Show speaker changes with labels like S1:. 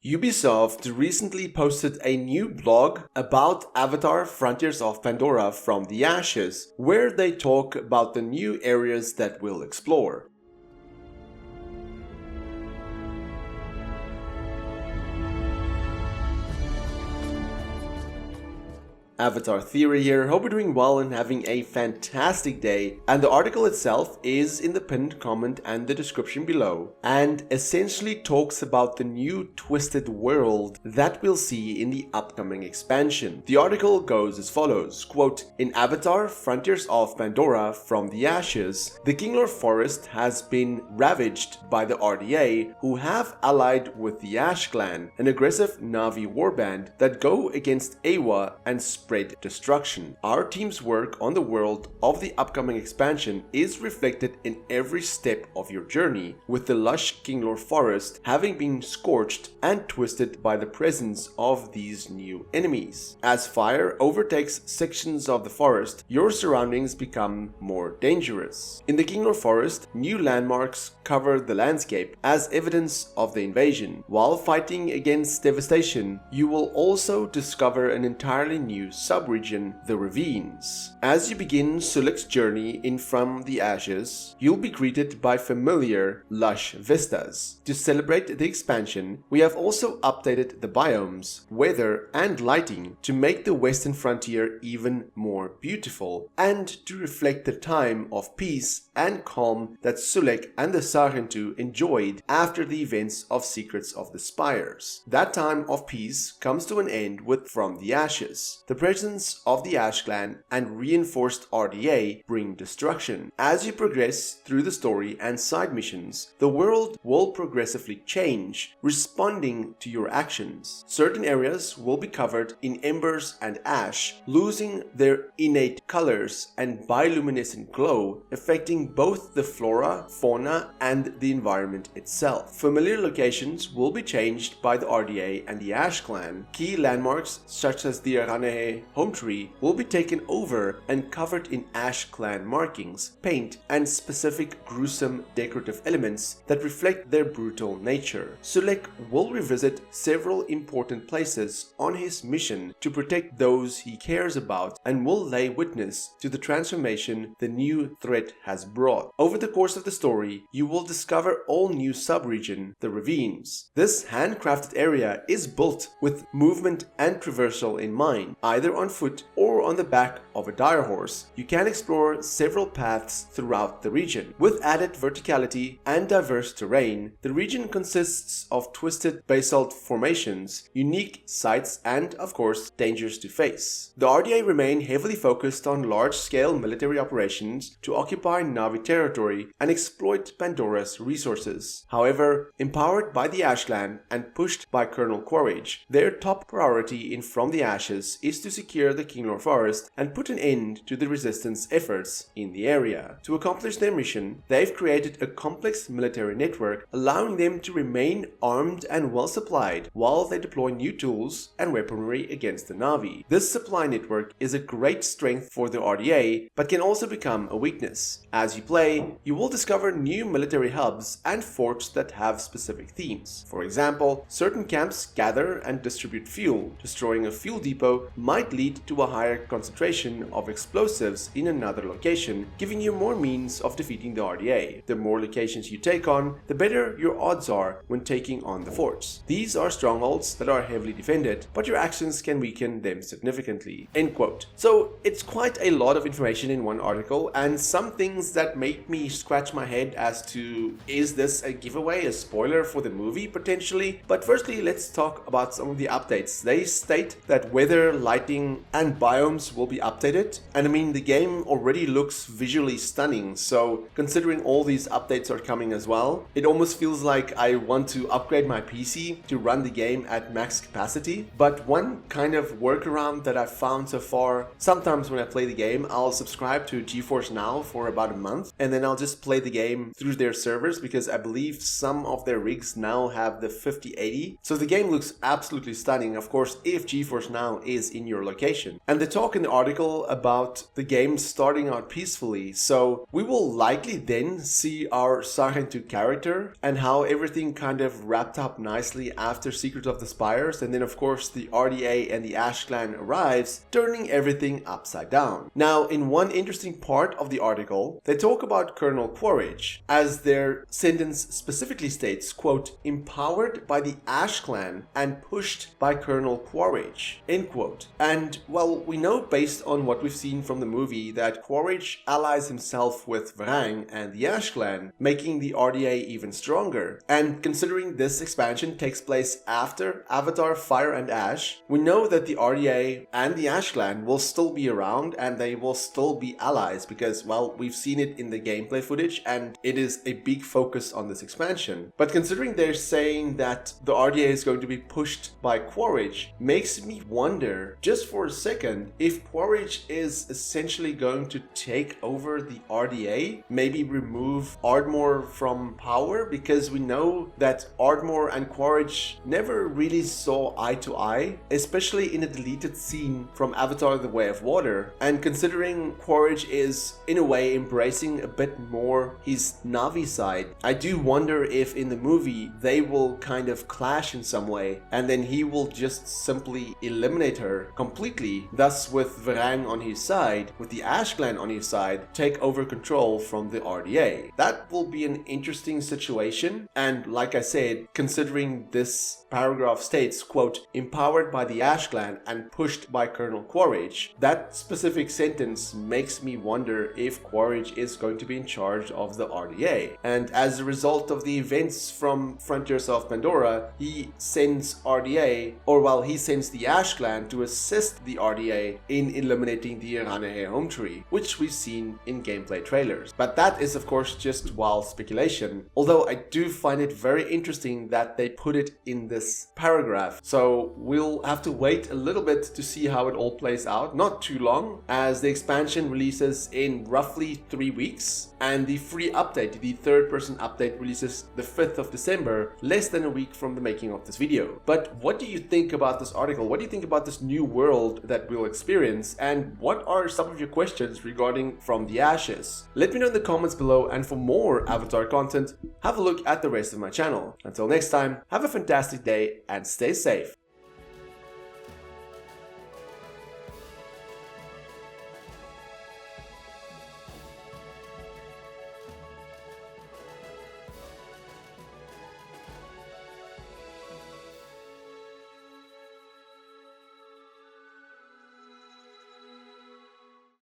S1: Ubisoft recently posted a new blog about Avatar Frontiers of Pandora from the Ashes, where they talk about the new areas that we'll explore. Avatar Theory here, hope you're doing well and having a fantastic day, and the article itself is in the pinned comment and the description below, and essentially talks about the new twisted world that we'll see in the upcoming expansion. The article goes as follows, quote, "In Avatar Frontiers of Pandora from the Ashes, the Kinglor Forest has been ravaged by the RDA, who have allied with the Ashclan, an aggressive Na'vi warband that go against Eywa and spread destruction. Our team's work on the world of the upcoming expansion is reflected in every step of your journey, with the lush Kinglor Forest having been scorched and twisted by the presence of these new enemies. As fire overtakes sections of the forest, your surroundings become more dangerous. In the Kinglor Forest, new landmarks cover the landscape as evidence of the invasion. While fighting against devastation, you will also discover an entirely new subregion, the ravines. As you begin Sulek's journey in From the Ashes, you'll be greeted by familiar, lush vistas. To celebrate the expansion, we have also updated the biomes, weather, and lighting to make the western frontier even more beautiful, and to reflect the time of peace and calm that Sulek and the Sargentu enjoyed after the events of Secrets of the Spires. That time of peace comes to an end with From the Ashes. The presence of the Ashclan and reinforced RDA bring destruction. As you progress through the story and side missions, the world will progressively change, responding to your actions. Certain areas will be covered in embers and ash, losing their innate colors and bioluminescent glow, affecting both the flora, fauna, and the environment itself. Familiar locations will be changed by the RDA and the Ashclan. Key landmarks such as the Aranehe home tree will be taken over and covered in Ashclan markings, paint, and specific gruesome decorative elements that reflect their brutal nature. Sulek will revisit several important places on his mission to protect those he cares about and will lay witness to the transformation the new threat has brought. Over the course of the story, you will discover all new subregion, the ravines. This handcrafted area is built with movement and traversal in mind, either on foot or on the back of a dire horse. You can explore several paths throughout the region. With added verticality and diverse terrain, the region consists of twisted basalt formations, unique sites, and, of course, dangers to face. The RDA remain heavily focused on large-scale military operations to occupy Na'vi territory and exploit Pandora's resources. However, empowered by the Ashclan and pushed by Colonel Quaritch, their top priority in From the Ashes is to secure the Kinglor Forest and put an end to the resistance efforts in the area. To accomplish their mission, they've created a complex military network, allowing them to remain armed and well supplied while they deploy new tools and weaponry against the Na'vi. This supply network is a great strength for the RDA, but can also become a weakness. As you play, you will discover new military hubs and forts that have specific themes. For example, certain camps gather and distribute fuel. Destroying a fuel depot might lead to a higher concentration of explosives in another location, giving you more means of defeating the RDA. The more locations you take on, the better your odds are when taking on the forts. These are strongholds that are heavily defended, but your actions can weaken them significantly." End quote. So it's quite a lot of information in one article, and some things that make me scratch my head as to, is this a giveaway, a spoiler for the movie potentially? But firstly, let's talk about some of the updates. They state that weather, lighting, and biomes will be updated, and I mean, the game already looks visually stunning, so considering all these updates are coming as well, it almost feels like I want to upgrade my PC to run the game at max capacity. But one kind of workaround that I've found so far, sometimes when I play the game, I'll subscribe to GeForce Now for about a month, and then I'll just play the game through their servers, because I believe some of their rigs now have the 5080. So the game looks absolutely stunning. Of course, if GeForce Now is in your your location. And they talk in the article about the game starting out peacefully, so we will likely then see our Sargentu character and how everything kind of wrapped up nicely after Secret of the Spires, and then of course the RDA and the Ashclan arrives, turning everything upside down. Now, in one interesting part of the article, they talk about Colonel Quaritch, as their sentence specifically states, quote, empowered by the Ashclan and pushed by Colonel Quaritch, end quote. And well, we know based on what we've seen from the movie that Quaritch allies himself with Vrang and the Ashclan, making the RDA even stronger. And considering this expansion takes place after Avatar Fire and Ash, we know that the RDA and the Ashclan will still be around and they will still be allies because, well, we've seen it in the gameplay footage and it is a big focus on this expansion. But considering they're saying that the RDA is going to be pushed by Quaritch, makes me wonder, just for a second, if Quaritch is essentially going to take over the RDA, maybe remove Ardmore from power, because we know that Ardmore and Quaritch never really saw eye to eye, especially in a deleted scene from Avatar The Way of Water. And considering Quaritch is in a way embracing a bit more his Na'vi side, I do wonder if in the movie they will kind of clash in some way and then he will just simply eliminate her completely, thus with Vrang on his side, with the Ashclan on his side, take over control from the RDA. That will be an interesting situation, and like I said, considering this paragraph states, quote, empowered by the Ashclan and pushed by Colonel Quaritch, that specific sentence makes me wonder if Quaritch is going to be in charge of the RDA. And as a result of the events from Frontiers of Pandora, he sends he sends the Ashclan to assist the RDA in eliminating the Ranahe home tree, which we've seen in gameplay trailers. But that is of course just wild speculation, although I do find it very interesting that they put it in this paragraph. So we'll have to wait a little bit to see how it all plays out, not too long, as the expansion releases in roughly 3 weeks, and the free update, the third-person update, releases the 5th of December, less than a week from the making of this video. But what do you think about this article? What do you think about this new world that we'll experience? And what are some of your questions regarding From the Ashes? Let me know in the comments below, and for more Avatar content, have a look at the rest of my channel. Until next time, have a fantastic day and stay safe.